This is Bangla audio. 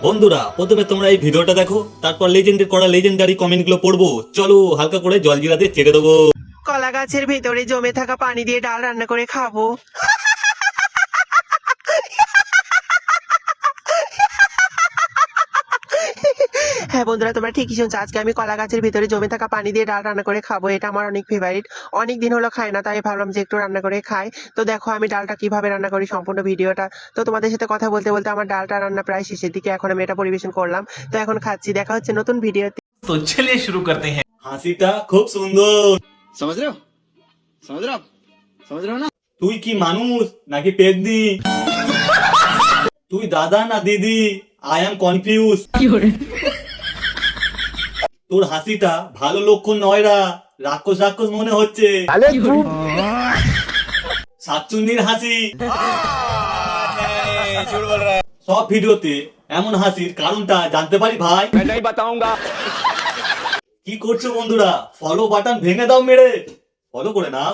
বন্ধুরা প্রথমে তোমরা এই ভিডিওটা দেখো, তারপর লেজেন্ডের করা লেজেন্ডারি কমেন্ট গুলো পড়বো। চলো হালকা করে জলজিরাতে ছেড়ে দেবো। কলা গাছের ভেতরে জমে থাকা পানি দিয়ে ডাল রান্না করে খাবো। হ্যাঁ বন্ধুরা, তোমরা ঠিকই শুনছো। আজকে আমি কলা গাছের ভিতরে জমে থাকা পানি দিয়ে ডাল রান্না করে খাবো। এটা আমার অনেক ফেভারিট, অনেক দিন হলো খাই না, তাই ভাবলাম যে একটু রান্না করে খাই। তো দেখো আমি ডালটা কিভাবে রান্না করি, সম্পূর্ণ ভিডিওটা। তো তোমাদের সাথে কথা বলতে বলতে আমার ডালটা রান্না প্রায় শেষের দিকে, এখন আমি এটা পরিবেশন করলাম। তো এখন খাচ্ছি। দেখা হচ্ছে নতুন ভিডিওতে। तो चलिए शुरू करते हैं। হাসিটা খুব সুন্দর। समझ रहे हो समझ रहे हो आप समझ रहे हो ना। তুই কি মানুষ নাকি পেতনি? তুই দাদা না দিদি? I am confuse. তোর হাসিটা ভালো লক্ষণ নয়রা, রাক্ষস রাক্ষস মনে হচ্ছে। শাকচুন্নির হাসি। সব ভিডিওতে এমন হাসির কারণটা জানতে পারি ভাই? কি করছো বন্ধুরা? ফলো বাটন ভেঙে দাও মেরে। ফলো করে নাও।